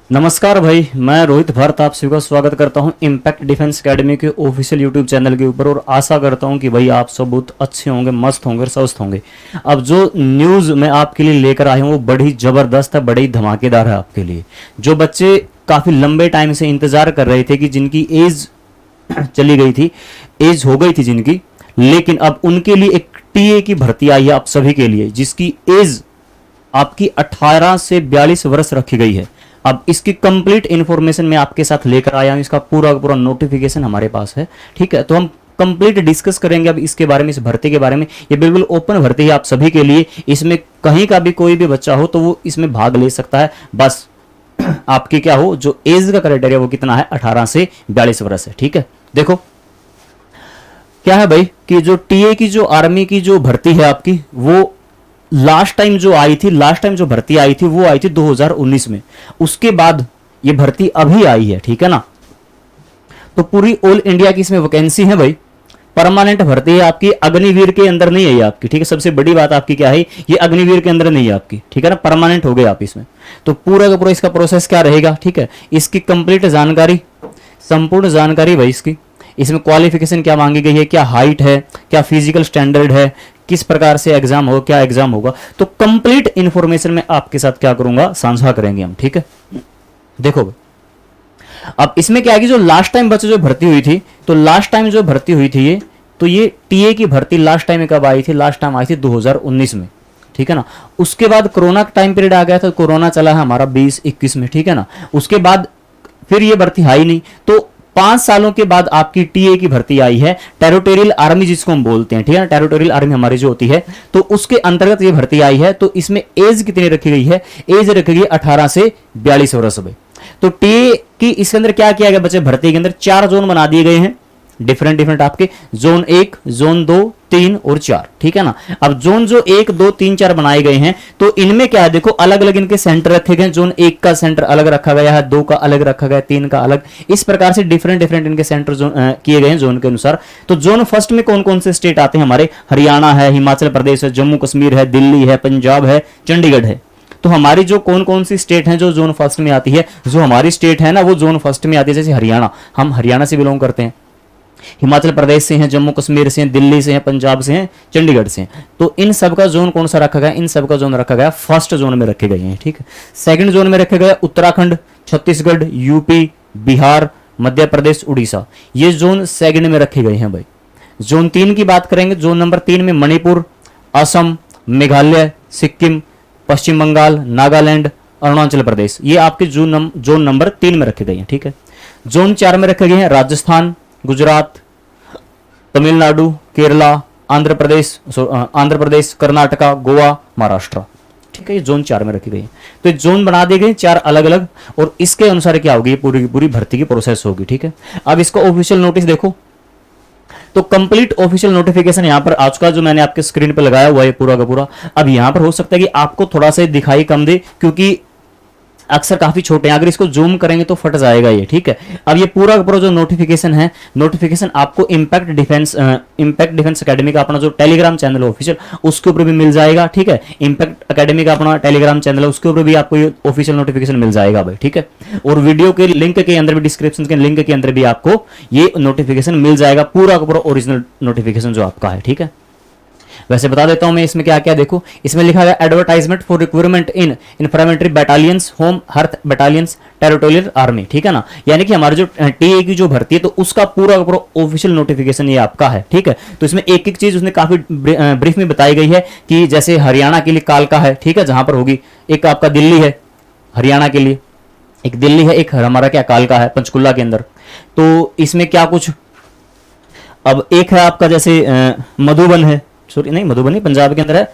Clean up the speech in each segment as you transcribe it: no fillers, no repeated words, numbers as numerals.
नमस्कार भाई, मैं रोहित भट्ट आप सभी का स्वागत करता हूं इम्पैक्ट डिफेंस एकेडमी के ऑफिशियल यूट्यूब चैनल के ऊपर। और आशा करता हूं कि भाई आप सब बहुत अच्छे होंगे, मस्त होंगे, स्वस्थ होंगे। अब जो न्यूज़ मैं आपके लिए लेकर आया हूं वो बड़ी ज़बरदस्त है, बड़ी धमाकेदार है आपके लिए। जो बच्चे काफ़ी लंबे टाइम से इंतज़ार कर रहे थे कि जिनकी एज चली गई थी, एज हो गई थी जिनकी, लेकिन अब उनके लिए एक टीए की भर्ती आई है आप सभी के लिए, जिसकी एज आपकी 18 से 42 वर्ष रखी गई है। अब इसकी कंप्लीट इंफॉर्मेशन मैं आपके साथ लेकर आया हूं, इसका पूरा पूरा नोटिफिकेशन हमारे पास है। ठीक है, तो हम कंप्लीट डिस्कस करेंगे अब इसके बारे में, इस भर्ती के बारे में। ये बिल्कुल ओपन भर्ती है आप सभी के लिए, इसमें कहीं का भी कोई भी बच्चा हो तो वो इसमें भाग ले सकता है। बस आपकी क्या हो, जो एज का क्राइटेरिया वो कितना है, 18 से 42 वर्ष है। ठीक है, देखो क्या है भाई कि जो टीए की जो आर्मी की जो भर्ती है आपकी, वो लास्ट टाइम जो आई थी, लास्ट टाइम जो भर्ती आई थी वो आई थी 2019 में। उसके बाद ये भर्ती अभी आई है। ठीक है ना, तो पूरी ऑल इंडिया की इसमें वैकेंसी है भाई। परमानेंट भर्ती है आपकी, अग्निवीर के अंदर नहीं है ये आपकी। ठीक है, सबसे बड़ी बात आपकी क्या है, ये अग्निवीर के अंदर नहीं है आपकी। ठीक है ना, परमानेंट हो गए आप इसमें। तो पूरा का पूरा इसका प्रोसेस क्या रहेगा, ठीक है, इसकी कंप्लीट जानकारी, संपूर्ण जानकारी भाई इसकी। इसमें क्वालिफिकेशन क्या मांगी गई है, क्या हाइट है, क्या फिजिकल स्टैंडर्ड है, किस प्रकार से एग्जाम होगा, क्या एग्जाम होगा, तो कंप्लीट इंफॉर्मेशन मैं आपके साथ क्या करूंगा, साझा करेंगे हम। ठीक है, देखो भाई, अब इसमें क्या है कि जो लास्ट टाइम बच्चे जो भर्ती हुई थी, तो लास्ट टाइम जो भर्ती हुई थी ये, तो ये टीए की भर्ती लास्ट टाइम कब आई थी, लास्ट टाइम आई थी 2019 में। ठीक है ना, उसके बाद कोरोना का टाइम पीरियड आ गया था, कोरोना चला है हमारा 2021 में। ठीक है ना, उसके बाद फिर ये भर्ती आई नहीं, तो 5 सालों के बाद आपकी टीए की भर्ती आई है, टेरिटोरियल आर्मी जिसको हम बोलते हैं। ठीक है ना, टेरिटोरियल आर्मी हमारी जो होती है, तो उसके अंतर्गत ये भर्ती आई है। तो इसमें एज कितनी रखी गई है, एज रखी गई 18 से 42 वर्ष में। तो टीए की इसके अंदर क्या किया गया बच्चे, भर्ती के अंदर 4 जोन बना दिए गए हैं, डिफरेंट डिफरेंट आपके, जोन 1, जोन 2, 3 और 4। ठीक है ना, अब जोन जो 1, 2, 3, 4 बनाए गए हैं, तो इनमें क्या है, देखो अलग अलग इनके सेंटर रखे गए। जोन 1 का सेंटर अलग रखा गया है, 2 का अलग रखा गया है, 3 का अलग, इस प्रकार से डिफरेंट डिफरेंट इनके सेंटर किए गए हैं जोन के अनुसार। तो जोन फर्स्ट में कौन कौन से स्टेट आते हैं हमारे, हरियाणा है, हिमाचल प्रदेश है, जम्मू कश्मीर है, दिल्ली है, पंजाब है, चंडीगढ़ है। तो हमारी जो कौन कौन सी स्टेट है जो जोन फर्स्ट में आती है, जो हमारी स्टेट है ना वो जोन फर्स्ट में आती है। जैसे हरियाणा, हम हरियाणा से बिलोंग करते हैं, हिमाचल प्रदेश से हैं, जम्मू कश्मीर से हैं, दिल्ली से हैं, पंजाब से हैं, चंडीगढ़ से हैं। तो इन सब का जोन कौन सा रखा गया, इन सब का जोन रखा गया फर्स्ट जोन में रखे गए हैं। ठीक है, सेकंड जोन में रखे गए उत्तराखंड, छत्तीसगढ़, यूपी, बिहार, मध्य प्रदेश, उड़ीसा, ये जोन सेकंड में रखे गए हैं भाई। जोन 3 की बात करेंगे, जोन नंबर 3 में मणिपुर, असम, मेघालय, सिक्किम, पश्चिम बंगाल, नागालैंड, अरुणाचल प्रदेश, ये आपके जोन नंबर 3 में रखे गए हैं। ठीक है, जोन 4 में रखे गए हैं राजस्थान, गुजरात, तमिलनाडु, केरला, आंध्र प्रदेश, कर्नाटका, गोवा, महाराष्ट्र। ठीक है, ये जोन 4 में रखी गई है। तो ये जोन बना दिए गए 4 अलग अलग, और इसके अनुसार क्या होगी, पूरी की पूरी भर्ती की प्रोसेस होगी। ठीक है, अब इसका ऑफिशियल नोटिस देखो, तो कंप्लीट ऑफिशियल नोटिफिकेशन यहां पर आज का जो मैंने आपके स्क्रीन पर लगाया हुआ है पूरा का पूरा। अब यहां पर हो सकता है कि आपको थोड़ा सा दिखाई कम दे, क्योंकि अक्सर काफी छोटे हैं, अगर इसको जूम करेंगे तो फट जाएगा ये। ठीक है, अब ये पूरा का पूरा जो नोटिफिकेशन है, नोटिफिकेशन आपको इम्पैक्ट डिफेंस एकेडमी का अपना जो टेलीग्राम चैनल है ऑफिशियल, उसके ऊपर भी मिल जाएगा। ठीक है, इम्पैक्ट एकेडमी का अपना टेलीग्राम चैनल है, उसके ऊपर भी आपको ये ऑफिशियल नोटिफिकेशन मिल जाएगा भाई। ठीक है, और वीडियो के लिंक के अंदर भी, डिस्क्रिप्शन के लिंक के अंदर भी आपको ये नोटिफिकेशन मिल जाएगा, पूरा का पूरा ओरिजिनल नोटिफिकेशन जो आपका है। ठीक है, वैसे बता देता हूं मैं इसमें क्या क्या, देखो इसमें लिखा गया advertisement for requirement in informatory battalions, home hearth battalions, territorial army. ठीक है ना, यानी कि हमारे जो टीए की जो भर्ती है, तो उसका पूरा पूरा ऑफिशियल नोटिफिकेशन ये आपका है। ठीक है, तो इसमें एक एक चीज उसने काफी ब्रीफ में बताई गई है कि जैसे हरियाणा के लिए कालका है, ठीक है, जहां पर होगी, एक आपका दिल्ली है हरियाणा के लिए, एक दिल्ली है, एक हमारा क्या कालका है पंचकुला के अंदर। तो इसमें क्या कुछ, अब एक है आपका जैसे मधुबन है, सॉरी नहीं मधुबनी पंजाब के अंदर है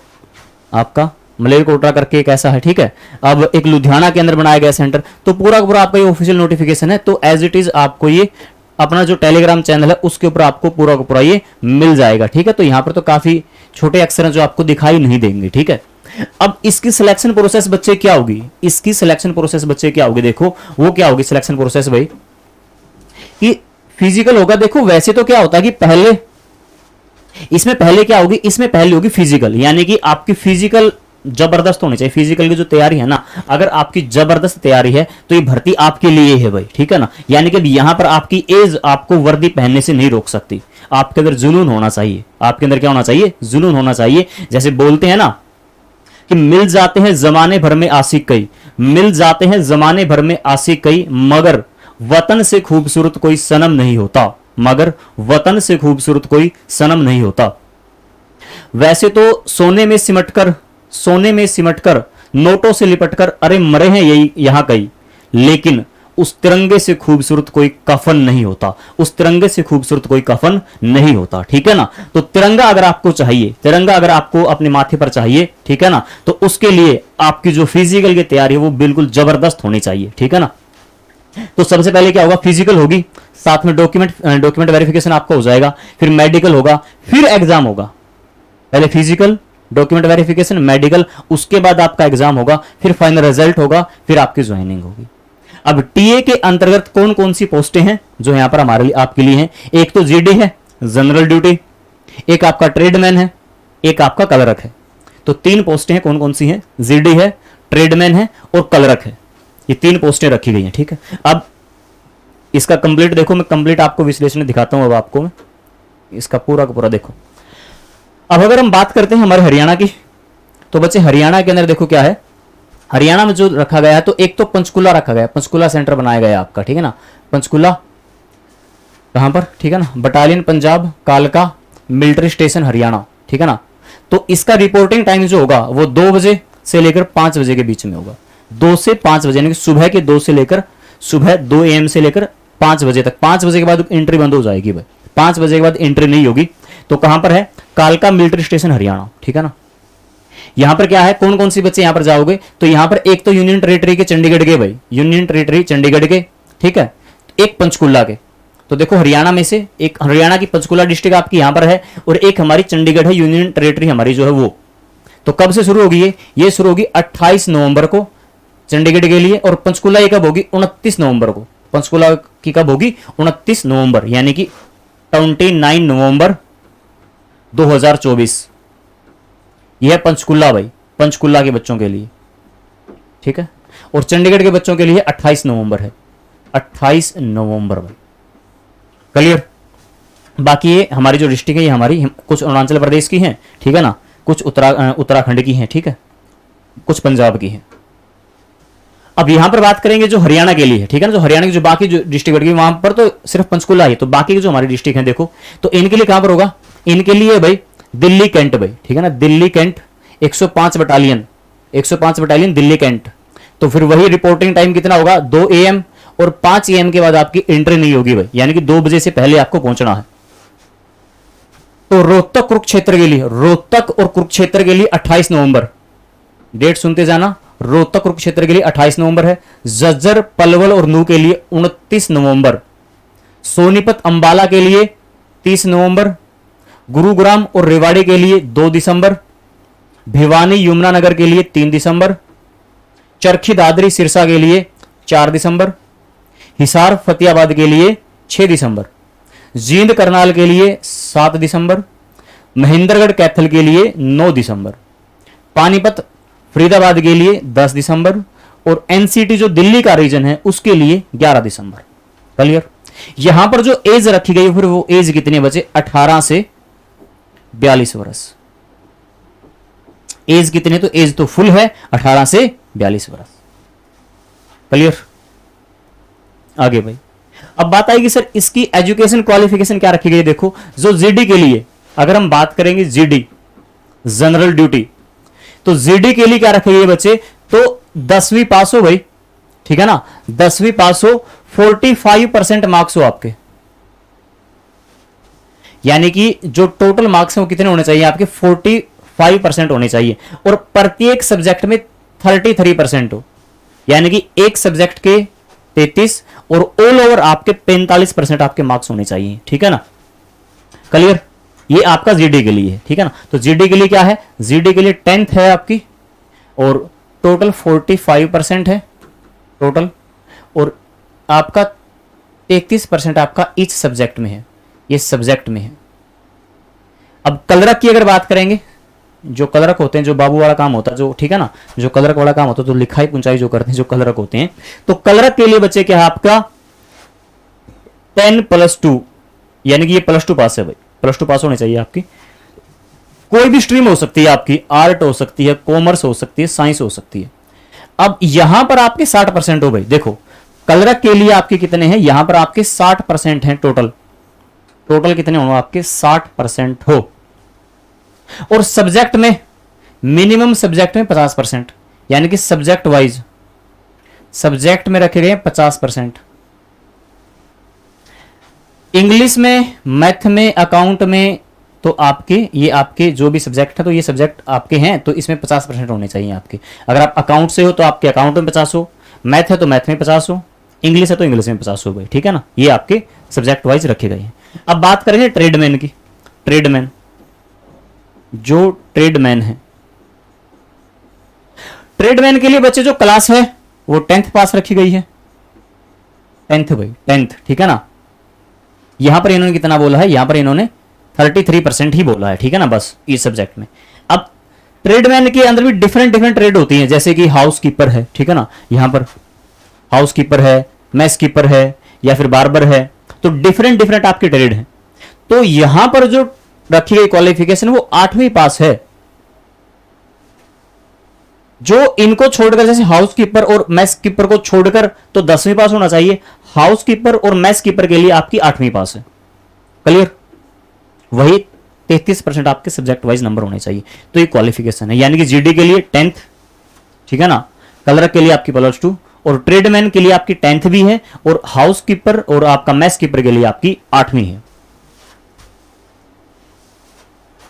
आपका, मलेरकोटरा करके एक ऐसा है। ठीक है, अब एक लुधियाना के अंदर बनाया गया सेंटर। तो पूरा का पूरा आपका ये ऑफिशियल नोटिफिकेशन है, तो एज इट इज आपको ये अपना जो टेलीग्राम चैनल है उसके ऊपर आपको पूरा का पूरा ये मिल जाएगा। ठीक है, तो यहाँ पर तो काफी छोटे अक्षर हैं जो आपको दिखाई नहीं देंगे। ठीक है, अब इसकी सिलेक्शन प्रोसेस बच्चे क्या होगी, इसकी सिलेक्शन प्रोसेस बच्चे क्या होगी, देखो वो क्या होगी सिलेक्शन प्रोसेस भाई, कि फिजिकल होगा। देखो वैसे तो क्या होता है कि पहले इसमें पहले क्या होगी, इसमें पहले होगी फिजिकल, यानी कि आपकी फिजिकल जबरदस्त होनी चाहिए। फिजिकल की जो तैयारी है ना, अगर आपकी जबरदस्त तैयारी है तो ये भर्ती आपके लिए है भाई, ठीक है ना। यानी कि यहां पर आपकी एज आपको वर्दी पहनने से नहीं रोक सकती। आपके अंदर जुनून होना चाहिए। आपके अंदर क्या होना चाहिए? जुनून होना चाहिए। जैसे बोलते हैं ना कि मिल जाते हैं जमाने भर में आशिक कई, मिल जाते हैं जमाने भर में आशिक कई, मगर वतन से खूबसूरत कोई सनम नहीं होता, मगर वतन से खूबसूरत कोई सनम नहीं होता। वैसे तो सोने में सिमटकर नोटों से लिपटकर अरे मरे हैं यही यहां कई, लेकिन उस तिरंगे से खूबसूरत कोई कफन नहीं होता, उस तिरंगे से खूबसूरत कोई कफन नहीं होता, ठीक है ना। तो तिरंगा अगर आपको चाहिए, तिरंगा अगर आपको अपने माथे पर चाहिए, ठीक है ना, तो उसके लिए आपकी जो फिजिकल की तैयारी है वो बिल्कुल जबरदस्त होनी चाहिए, ठीक है ना। तो सबसे पहले क्या होगा? फिजिकल होगी, साथ में डॉक्यूमेंट वेरिफिकेशन आपका हो जाएगा, फिर मेडिकल होगा, फिर एग्जाम होगा। पहले फिजिकल, डॉक्यूमेंट वेरिफिकेशन, मेडिकल, उसके बाद आपका एग्जाम होगा, फिर फाइनल रिजल्ट होगा, फिर आपकी ज्वाइनिंग होगी। अब टीए के अंतर्गत कौन कौन सी पोस्टें हैं जो यहां पर हमारे लिए आपके लिए हैं? एक तो जीडी है, जनरल ड्यूटी, एक आपका ट्रेडमैन है, एक आपका कलरक है। तो तीन पोस्टें हैं, कौन कौन सी हैं? जीडी है, ट्रेडमैन है और कलरक है। ये तीन पोस्टें रखी गई हैं, ठीक है। अब इसका कंप्लीट देखो, मैं कंप्लीट आपको विश्लेषण दिखाता हूं। अब आपको मैं इसका पूरा का पूरा देखो। अब अगर हम बात करते हैं हमारे हरियाणा की, तो बच्चे हरियाणा के अंदर देखो क्या है। हरियाणा में जो रखा गया है, तो एक तो पंचकुला रखा गया, पंचकुला सेंटर बनाया गया आपका, ठीक है ना। पंचकुला कहां पर? ठीक है ना, बटालियन पंजाब कालका मिलिट्री स्टेशन हरियाणा, ठीक है ना। तो इसका रिपोर्टिंग टाइम जो होगा वो 2 बजे से लेकर 5 बजे के बीच में होगा। 2 से 5 बजे, यानी कि सुबह के 2 से लेकर सुबह 2 AM से लेकर 5 बजे तक। 5 बजे के बाद एंट्री बंद हो जाएगी भाई, 5 बजे के बाद एंट्री नहीं होगी। तो कहां पर है? कालका मिलिट्री स्टेशन हरियाणा, ठीक है ना। यहां पर क्या है, कौन कौन सी बच्चे यहां पर जाओगे? तो यहां पर एक तो यूनियन टेरिटरी के चंडीगढ़ के भाई, यूनियन टेरिटरी चंडीगढ़ के, ठीक है, एक पंचकुला के। तो देखो हरियाणा में से एक हरियाणा की पंचकुला डिस्ट्रिक्ट आपकी यहां पर है, और एक हमारी चंडीगढ़ है, यूनियन टेरिटरी हमारी जो है वो। तो कब से शुरू होगी ये शुरू होगी 28 नवंबर को चंडीगढ़ के लिए, और पंचकुला ये कब होगी? 29 नवंबर को। पंचकुला की कब होगी? 29 नवंबर, यानी कि 29 नवंबर 2024। यह पंचकुला भाई, पंचकुला के बच्चों के लिए, ठीक है। और चंडीगढ़ के बच्चों के लिए 28 नवंबर है, 28 नवंबर भाई, क्लियर। बाकी ये हमारी जो डिस्ट्रिक्ट है ये हमारी कुछ अरुणाचल प्रदेश की हैं, ठीक है ना, कुछ उत्तराखंड की हैं, ठीक है, कुछ पंजाब की हैं। अब यहां पर बात करेंगे जो हरियाणा के लिए है, ठीक है ना, जो हरियाणा की जो बाकी जो डिस्ट्रिक्ट बढ़ गई वहां पर तो सिर्फ पंचकुला है, तो बाकी की जो हमारी डिस्ट्रिक्ट है देखो, तो इनके लिए कहां पर होगा? इनके लिए भाई दिल्ली कैंट भाई, ठीक है ना, Delhi cantt 105 battalion Delhi cantt. तो फिर वही रिपोर्टिंग टाइम कितना होगा? 2 AM, और 5 AM के बाद आपकी एंट्री नहीं होगी भाई, यानी कि 2 बजे से पहले आपको पहुंचना है। तो रोहतक कुरुक्षेत्र के लिए, रोहतक और कुरुक्षेत्र के लिए 28 नवंबर, डेट सुनते जाना। रोहतक कुरुक्षेत्र के लिए 28 नवंबर है। झज्जर पलवल और नूह के लिए 29 नवंबर। सोनीपत अंबाला के लिए 30 नवंबर। गुरुग्राम और रेवाड़ी के लिए 2 दिसंबर। भिवानी यमुनानगर के लिए 3 दिसंबर। चरखी दादरी सिरसा के लिए 4 दिसंबर। हिसार फतेहाबाद के लिए 6 दिसंबर। जींद करनाल के लिए 7 दिसंबर। महेंद्रगढ़ कैथल के लिए 9 दिसंबर। पानीपत फरीदाबाद के लिए 10 दिसंबर। और एनसीटी जो दिल्ली का रीजन है उसके लिए 11 दिसंबर। क्लियर। यहां पर जो एज रखी गई फिर वो एज कितने बचे? 18 से 42 वर्ष। एज कितने? तो एज तो फुल है 18 से 42 वर्ष। क्लियर। आगे भाई अब बात आएगी सर इसकी एजुकेशन क्वालिफिकेशन क्या रखी गई। देखो जो जीडी के लिए अगर हम बात करेंगे, जीडी जनरल ड्यूटी, तो जीडी के लिए क्या रखे गए बच्चे? तो 10वीं पास हो भाई, ठीक है ना, 10वीं पास हो, 45% मार्क्स हो आपके, यानी कि जो टोटल मार्क्स हैं वो कितने होने चाहिए आपके? 45% होने चाहिए। और प्रत्येक सब्जेक्ट में 33% हो, यानी कि एक सब्जेक्ट के 33 और ऑल ओवर आपके 45% आपके मार्क्स होने चाहिए, ठीक है ना। क्लियर। ये आपका जीडी के लिए है, ठीक है ना। तो जीडी के लिए क्या है? जीडी के लिए 10th है आपकी और टोटल 45% है टोटल, और आपका 33% आपका ईच सब्जेक्ट में है, ये सब्जेक्ट में है। अब कलरक की अगर बात करेंगे जो कलरक होते हैं, जो बाबू वाला काम होता है, जो ठीक है ना, जो कलरक वाला काम होता है, तो लिखाई पुंचाई जो करते हैं, जो कलरक होते हैं, तो कलरक के लिए बच्चे क्या है आपका 10+2, यानी कि ये +2 पास है भाई, +2 पास होने चाहिए आपकी। कोई भी स्ट्रीम हो सकती है आपकी, आर्ट हो सकती है, कॉमर्स हो सकती है, साइंस हो सकती है। अब यहां पर आपके 60% हो भाई, देखो कलरक के लिए आपके कितने हैं, यहां पर आपके 60% हैं टोटल, टोटल कितने हो आपके 60% हो। और सब्जेक्ट में मिनिमम सब्जेक्ट में 50%, यानी कि सब्जेक्ट वाइज सब्जेक्ट में रखे गए 50%। इंग्लिश में, मैथ में, अकाउंट में, तो आपके ये आपके जो भी सब्जेक्ट है, तो ये सब्जेक्ट आपके हैं, तो इसमें 50% होने चाहिए आपके। अगर आप अकाउंट से हो तो आपके अकाउंट में 50 हो, मैथ है तो मैथ में 50 हो, इंग्लिश है तो इंग्लिश में 50 हो भाई, ठीक है ना। ये आपके सब्जेक्ट वाइज रखे गए हैं। अब बात करेंगे ट्रेडमैन की। ट्रेडमैन, जो ट्रेडमैन है, ट्रेडमैन के लिए बच्चे जो क्लास है वो 10th पास रखी गई है, 10th भाई, 10th, ठीक है ना। यहां पर इन्होंने कितना बोला है, यहां पर इन्होंने 33% ही बोला है, ठीक है ना, बस इस सब्जेक्ट में। अब ट्रेडमैन के अंदर भी डिफरेंट डिफरेंट ट्रेड होती हैं, जैसे कि हाउस कीपर है, ठीक है ना, यहां पर हाउस कीपर है, मैस कीपर है, या फिर बार्बर है, तो डिफरेंट डिफरेंट आपके ट्रेड हैं। तो यहां पर जो रखी गई क्वालिफिकेशन वो 8वीं पास है। जो इनको छोड़कर, जैसे हाउस कीपर और मैस कीपर को छोड़कर तो 10वीं पास होना चाहिए, हाउस कीपर और मैस कीपर के लिए आपकी 8वीं पास है। क्लियर, वही 33% आपके सब्जेक्ट वाइज नंबर होने चाहिए। तो ये क्वालिफिकेशन है, यानी कि जीडी के लिए 10th, ठीक है ना, कलरक के लिए आपकी +2, और ट्रेडमैन के लिए आपकी 10th भी है, और हाउस कीपर और आपका मैस कीपर के लिए आपकी 8वीं है।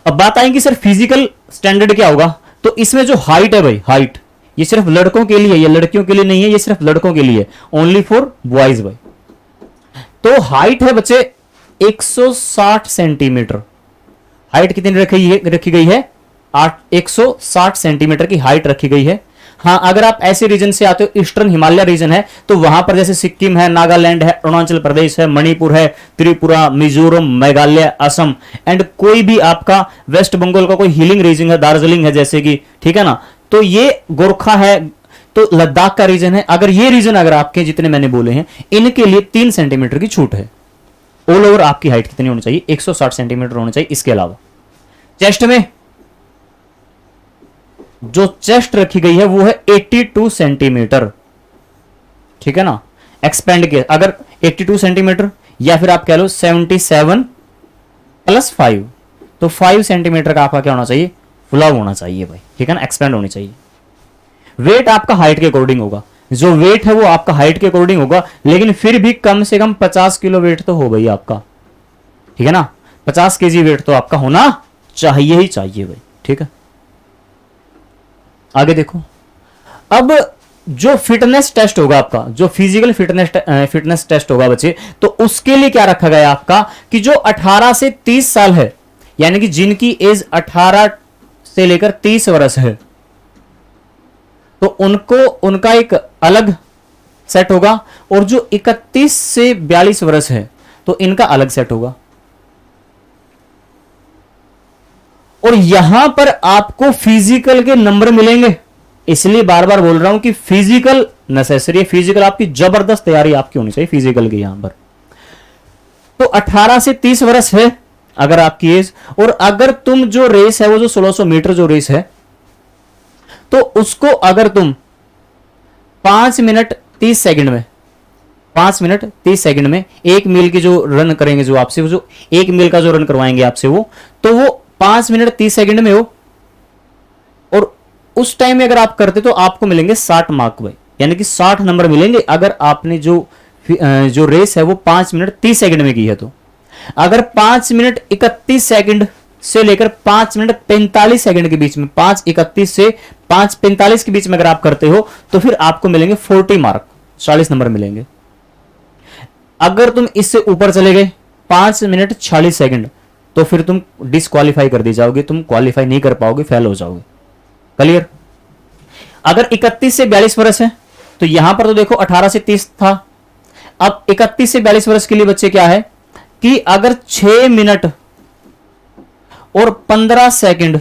अब बात आएगी सर फिजिकल स्टैंडर्ड क्या होगा, तो इसमें जो हाइट है भाई, हाइट ये सिर्फ लड़कों के लिए, ये लड़कियों के लिए नहीं है, ये सिर्फ लड़कों के लिए, ओनली फॉर बॉयज भाई। तो हाइट है बच्चे 160 सेंटीमीटर। हाइट कितनी रखी गई है 160 सेंटीमीटर की हाइट रखी गई है। हाँ, अगर आप ऐसे रीजन से आते हो, ईस्टर्न हिमालय रीजन है, तो वहां पर जैसे सिक्किम है, नागालैंड है, अरुणाचल प्रदेश है, मणिपुर है, त्रिपुरा, मिजोरम, मेघालय, असम, एंड कोई भी आपका वेस्ट बंगाल का कोई हिलिंग रीजन है, दार्जिलिंग है जैसे कि, ठीक है ना, तो ये गोरखा है, तो लद्दाख का रीजन है। अगर ये रीजन अगर आपके जितने मैंने बोले हैं, इनके लिए 3 सेंटीमीटर की छूट है। ऑल ओवर आपकी हाइट कितनी होनी चाहिए, 160 सेंटीमीटर होनी चाहिए। इसके अलावा चेस्ट में जो चेस्ट रखी गई है वो है 82 सेंटीमीटर, ठीक है ना। एक्सपेंड के अगर 82 सेंटीमीटर, या फिर आप कह लो 77 + 5, तो 5 सेंटीमीटर का आपका क्या होना चाहिए, फुलाव होना चाहिए भाई, ठीक है ना, एक्सपेंड होनी चाहिए। वेट आपका हाइट के अकॉर्डिंग होगा, जो वेट है वो आपका हाइट के अकॉर्डिंग होगा, लेकिन फिर भी कम से कम 50 किलो वेट तो हो भाई आपका, ठीक है ना, 50 केजी वेट तो आपका होना चाहिए ही चाहिए भाई, ठीक है। आगे देखो, अब जो फिटनेस टेस्ट होगा आपका, जो फिजिकल फिटनेस टेस्ट होगा बच्चे, तो उसके लिए क्या रखा गया आपका कि जो 18 से 30 साल है, यानी कि जिनकी एज 18 से लेकर 30 वर्ष है, तो उनको उनका एक अलग सेट होगा, और जो 31 से 42 वर्ष है तो इनका अलग सेट होगा। और यहां पर आपको फिजिकल के नंबर मिलेंगे, इसलिए बार बार बोल रहा हूं कि फिजिकल नेसेसरी है, फिजिकल आपकी जबरदस्त तैयारी आपकी होनी चाहिए फिजिकल की यहां पर। तो 18 से 30 वर्ष है अगर आपकी एज, और अगर तुम जो रेस है वो जो 1600 मीटर जो रेस है, तो उसको अगर तुम 5 मिनट 30 सेकंड में, 5 मिनट 30 सेकंड में 1 मील की जो रन करेंगे, जो आपसे जो 1 मील का जो रन करवाएंगे आपसे वो, तो वो 5 मिनट 30 सेकंड में हो, और उस टाइम में अगर आप करते तो आपको मिलेंगे 60 मार्क भाई, यानी कि 60 नंबर मिलेंगे अगर आपने जो रेस है वो 5 मिनट 30 सेकंड में की है। तो अगर 5 मिनट 31 सेकंड से लेकर 5 मिनट 45 सेकंड के बीच में, 5:31 से 5:45 के बीच में अगर आप करते हो, तो फिर आपको मिलेंगे 40 मार्क, 40 नंबर मिलेंगे। अगर तुम इससे ऊपर चले गए 5 मिनट 46 सेकंड, तो फिर तुम डिस्क्वालीफाई कर दी जाओगे, तुम क्वालिफाई नहीं कर पाओगे, फेल हो जाओगे। क्लियर। अगर 31 से 42 वर्ष है, तो यहां पर तो देखो 18 से 30 था, अब 31 से 42 वर्ष के लिए बच्चे क्या है कि अगर 6 मिनट और 15 सेकंड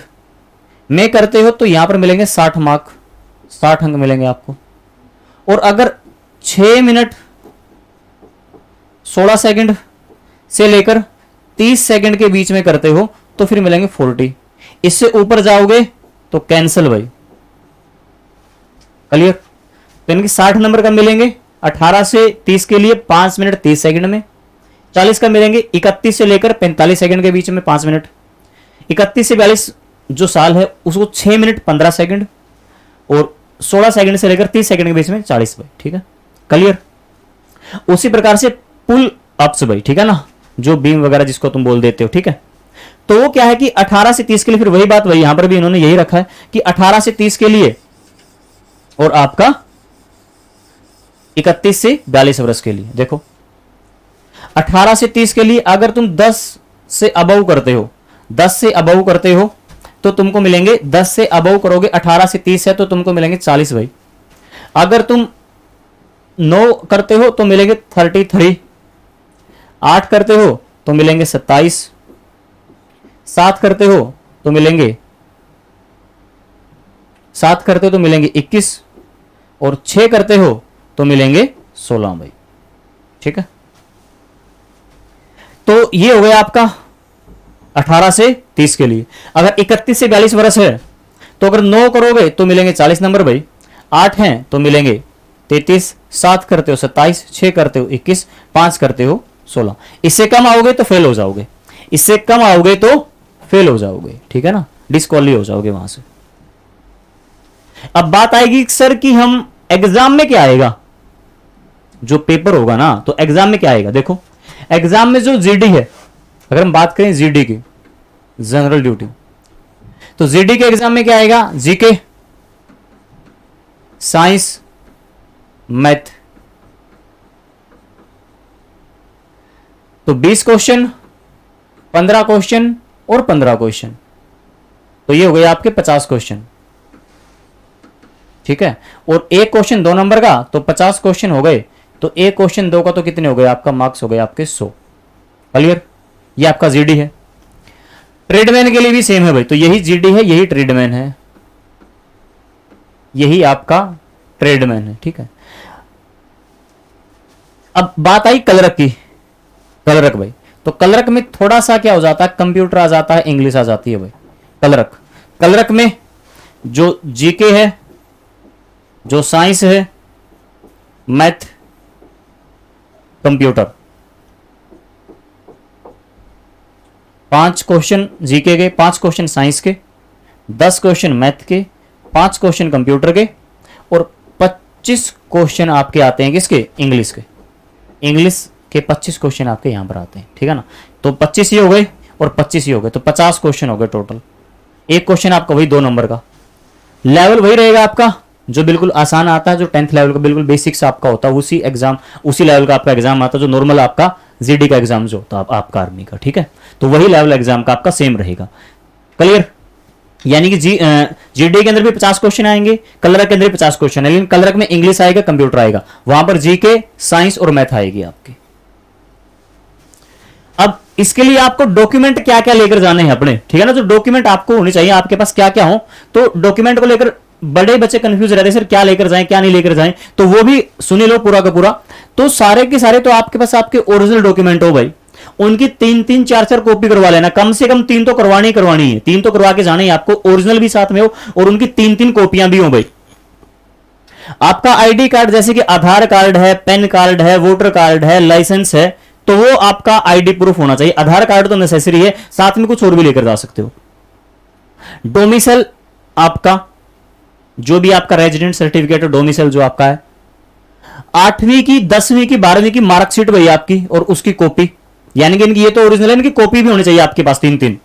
में करते हो तो यहां पर मिलेंगे 60 मार्क, 60 अंक मिलेंगे आपको। और अगर 6 मिनट 16 सेकंड से लेकर 30 सेकंड के बीच में करते हो तो फिर मिलेंगे 40। इससे ऊपर जाओगे तो कैंसिल भाई, क्लियर। तो इनके 60 नंबर का मिलेंगे 18 से 30 के लिए 5 मिनट 30 सेकंड में। 40 का मिलेंगे 31 से लेकर 45 सेकंड के बीच में 5 मिनट। 31 से 42 जो साल है उसको 6 मिनट 15 सेकंड, और 16 सेकंड से लेकर 30 सेकंड के बीच में 40 भाई, ठीक है, क्लियर। उसी प्रकार से पुल अप्स भाई, ठीक है ना, जो बीम वगैरह जिसको तुम बोल देते हो, ठीक है। तो वो क्या है कि 18 से 30 के लिए फिर वही बात, वही यहां पर भी इन्होंने यही रखा है कि 18 से 30 के लिए और आपका 31 से 42 वर्ष के लिए। देखो 18 से 30 के लिए अगर तुम 10 से अबव करते हो, 10 से अबव करते हो तो तुमको मिलेंगे, 10 से अबव करोगे 18 से 30 है तो तुमको मिलेंगे 40 भाई। अगर तुम 9 करते हो तो मिलेंगे 33, 8 करते हो तो मिलेंगे 27, 7 करते हो तो मिलेंगे 21, और 6 करते हो तो मिलेंगे 16 भाई, ठीक है। तो ये हो गया आपका 18 से 30 के लिए। अगर 31 से 42 वर्ष है तो अगर 9 करोगे तो मिलेंगे 40 नंबर भाई, 8 हैं तो मिलेंगे 33, 7 करते हो 27, 6 करते हो 21, 5 करते हो 16। इससे कम आओगे तो फेल हो जाओगे, इससे कम आओगे तो फेल हो जाओगे, ठीक है ना, डिस्क्वालीफाई हो जाओगे वहां से। अब बात आएगी सर कि हम एग्जाम में क्या आएगा, जो पेपर होगा ना तो एग्जाम में क्या आएगा। देखो एग्जाम में जो जीडी है, अगर हम बात करें जीडी की, जनरल ड्यूटी, तो जीडी के एग्जाम में क्या आएगा, जीके, साइंस, मैथ। तो 20 क्वेश्चन, 15 क्वेश्चन और 15 क्वेश्चन, तो ये हो गए आपके 50 क्वेश्चन, ठीक है। और एक क्वेश्चन 2 नंबर का तो 50 क्वेश्चन हो गए, तो एक क्वेश्चन 2 का तो कितने हो गए आपका, मार्क्स हो गए आपके 100, क्लियर। ये आपका जीडी है। ट्रेडमैन के लिए भी सेम है भाई, तो यही जीडी है, यही ट्रेडमैन है, यही आपका ट्रेडमैन है, ठीक है। अब बात आई कलरक की, कलरक भाई, तो कलरक में थोड़ा सा क्या हो जाता है, कंप्यूटर आ जाता है, इंग्लिश आ जाती है भाई। कलरक, कलरक में जो जीके है, जो साइंस है, मैथ, कंप्यूटर, 5 क्वेश्चन जीके के, 5 क्वेश्चन साइंस के, 10 क्वेश्चन मैथ के, 5 क्वेश्चन कंप्यूटर के, और 25 क्वेश्चन आपके आते हैं किसके, इंग्लिश के। इंग्लिश के 25 क्वेश्चन आपके यहां पर आते हैं, ठीक है ना। तो 25 ये हो गए और 25 ये हो गए, तो 50 क्वेश्चन हो गए टोटल। एक क्वेश्चन आपका वही 2 नंबर का, लेवल वही रहेगा आपका, जो बिल्कुल आसान आता है, जो 10th लेवल का बिल्कुल बेसिक्स आपका होता है, उसी एग्जाम, उसी लेवल का आपका एग्जाम आता है, जो नॉर्मल आपका जीडी का एग्जाम जो होता है आपका आर्मी का, ठीक है। तो वही लेवल एग्जाम का आपका सेम रहेगा, क्लियर। यानी कि जीडी के अंदर भी 50 क्वेश्चन आएंगे, कलरक के अंदर भी 50 क्वेश्चन है, लेकिन कलरक में इंग्लिश आएगा, कंप्यूटर आएगा, वहां पर जीके, साइंस और मैथ आएगी आपकी। अब इसके लिए आपको डॉक्यूमेंट क्या क्या लेकर जाने हैं अपने, ठीक है ना। जो डॉक्यूमेंट आपको होने चाहिए आपके पास क्या क्या हो, तो डॉक्यूमेंट को लेकर बड़े बच्चे कंफ्यूज रहते हैं, सर क्या लेकर जाएं क्या नहीं लेकर जाएं, तो वो भी सुनी लो पूरा का पूरा। तो सारे के सारे तो आपके पास आपके ओरिजिनल डॉक्यूमेंट हो भाई, उनकी 3-3 4-4 कॉपी करवा लेना, कम से कम 3 तो करवानी ही करवानी है, 3 तो करवा के जाना ही आपको, ओरिजिनल भी साथ में हो और उनकी 3-3 कॉपियां भी हो भाई। आपका आईडी कार्ड जैसे कि आधार कार्ड है, पैन कार्ड है, वोटर कार्ड है, लाइसेंस है, तो वो आपका आईडी प्रूफ होना चाहिए। आधार कार्ड तो नेसेसरी है, साथ में कुछ और भी लेकर जा सकते हो। डोमिसाइल आपका, जो भी आपका रेजिडेंट सर्टिफिकेट है, डोमिसाइल जो आपका है, 8वीं की, 10वीं की, 12वीं की मार्कशीट भाई आपकी, और उसकी कॉपी, यानी कि इनकी ये तो ओरिजिनल है, इनकी कॉपी भी होनी चाहिए आपके पास 3-3।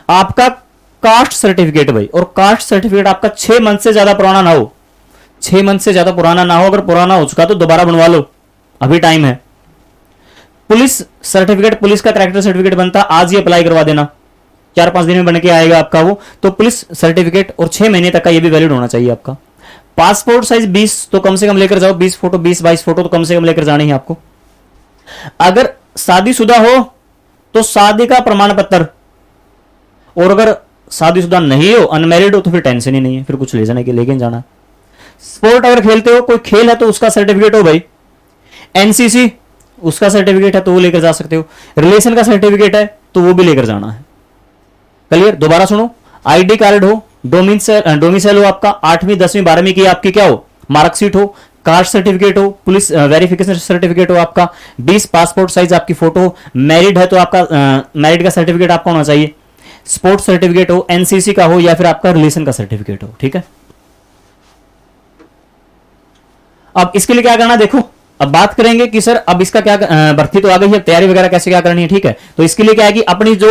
आपका कास्ट सर्टिफिकेट भाई, और कास्ट सर्टिफिकेट आपका 6 मंथ से ज्यादा पुराना ना हो, 6 मंथ से ज्यादा पुराना ना हो, अगर पुराना हो चुका तो दोबारा बनवा लो, अभी टाइम है। पुलिस सर्टिफिकेट, पुलिस का कैरेक्टर सर्टिफिकेट बनता, आज ही अप्लाई करवा देना, 4-5 दिन में बन के आएगा आपका वो। तो पुलिस सर्टिफिकेट, और 6 महीने तक का ये भी वैलिड होना चाहिए आपका। पासपोर्ट साइज 20 तो कम से कम लेकर जाओ, 20 फोटो, 20-22 फोटो तो कम से कम लेकर जानी है आपको। अगर शादीशुदा हो तो शादी का प्रमाण पत्र, और अगर शादीशुदा नहीं हो, अनमैरिड हो, तो फिर टेंशन ही नहीं है, फिर कुछ ले जाने के लेके जाना है। स्पोर्ट अगर खेलते हो, कोई खेल है तो उसका सर्टिफिकेट हो भाई, एनसीसी उसका सर्टिफिकेट है तो वो लेकर जा सकते हो, रिलेशन का सर्टिफिकेट है तो वो भी लेकर जाना है। क्लियर? दोबारा सुनो, आईडी कार्ड हो, डोमिसाइल हो आपका, 8वीं 10वीं 12वीं की आपकी क्या हो, मार्कशीट हो, कास्ट सर्टिफिकेट हो, पुलिस वेरिफिकेशन सर्टिफिकेट हो आपका, 20 पासपोर्ट साइज आपकी फोटो हो, मैरिड है तो आपका मैरिड का सर्टिफिकेट आपका होना चाहिए, स्पोर्ट्स सर्टिफिकेट हो, एनसीसी का हो, या फिर आपका रिलेशन का सर्टिफिकेट हो। ठीक है, अब इसके लिए क्या करना, देखो अब बात करेंगे कि सर अब इसका क्या भर्ती तो आ गई है, तैयारी वगैरह कैसे क्या करनी है। ठीक है, तो इसके लिए क्या है कि अपनी जो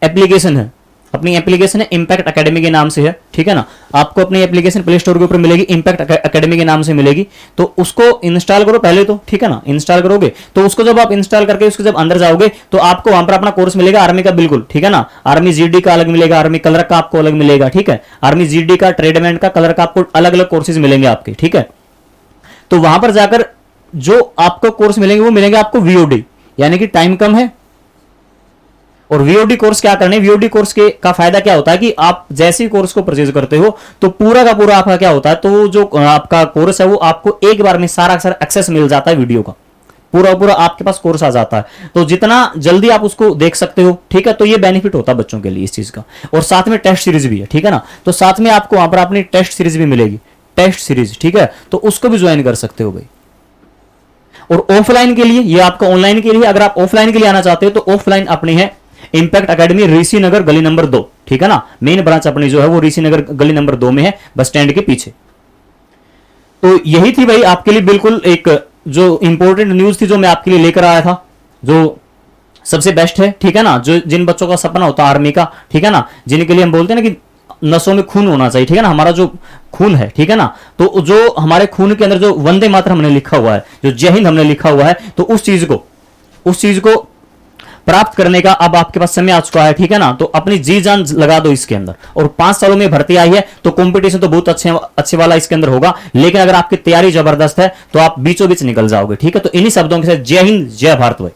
एप्लीकेशन है, अपनी एप्लीकेशन है इंपैक्ट एकेडमी के नाम से है। ठीक है ना, आपको अपनी एप्लीकेशन प्ले स्टोर के ऊपर मिलेगी, इंपैक्ट एकेडमी के नाम से मिलेगी, तो उसको इंस्टॉल करो पहले तो। ठीक है ना, इंस्टॉल करोगे तो उसको जब आप इंस्टॉल करके उसके जब अंदर जाओगे तो आपको वहां पर अपना कोर्स मिलेगा आर्मी का, बिल्कुल ठीक है ना, आर्मी जीडी का अलग मिलेगा, आर्मी कलर का आपको अलग मिलेगा। ठीक है, आर्मी जीडी का, ट्रेडमेंट का, कलर का, आपको अलग अलग कोर्सेज मिलेंगे आपके। ठीक है, तो वहां पर जाकर जो आपको कोर्स मिलेंगे वो मिलेंगे आपको वीओडी, यानी कि टाइम कम है। और वीओडी कोर्स क्या करने, वीओडी कोर्स के का फायदा क्या होता है कि आप जैसे ही कोर्स को परचेज करते हो तो पूरा का पूरा आपका क्या होता है, तो जो आपका कोर्स है वो आपको एक बार में सारा एक्सेस मिल जाता है, वीडियो का पूरा पूरा आपके पास कोर्स आ जाता है, तो जितना जल्दी आप उसको देख सकते हो। ठीक है, तो ये बेनिफिट होता है बच्चों के लिए इस चीज का। और साथ में टेस्ट सीरीज भी है। ठीक है ना, तो साथ में आपको वहां पर अपनी टेस्ट सीरीज भी मिलेगी, टेस्ट सीरीज। ठीक है, तो उसको भी ज्वाइन कर सकते हो भाई। और ऑफलाइन के लिए, ये आपका ऑनलाइन के लिए, अगर आप ऑफलाइन के लिए आना चाहते हो तो ऑफलाइन अपनी है इंपैक्ट एकेडमी, ऋषि नगर गली नंबर 2। ठीक है ना, मेन ब्रांच अपनी जो है वो ऋषि नगर गली नंबर 2 में है, बस स्टैंड के पीछे। तो यही थी भाई आपके लिए बिल्कुल एक जो इंपॉर्टेंट न्यूज थी जो मैं आपके लिए लेकर आया था, जो सबसे बेस्ट है। ठीक है ना, जो जिन बच्चों का सपना होता है आर्मी का, ठीक है ना, जिनके लिए हम बोलते हैं ना कि नसों में खून होना चाहिए। ठीक है ना, हमारा जो खून है, ठीक है ना, तो जो हमारे खून के अंदर जो वंदे मातरम हमने लिखा हुआ है, जो जय हिंद हमने लिखा हुआ है, तो उस चीज को प्राप्त करने का अब आपके पास समय आ चुका है। ठीक है ना, तो अपनी जी जान लगा दो इसके अंदर। और 5 सालों में भर्ती आई है तो कंपटीशन तो बहुत अच्छे वाला इसके अंदर होगा, लेकिन अगर आपकी तैयारी जबरदस्त है तो आप बीचों बीच निकल जाओगे। ठीक है, तो इन्हीं शब्दों के साथ जय हिंद, जय भारत भाई।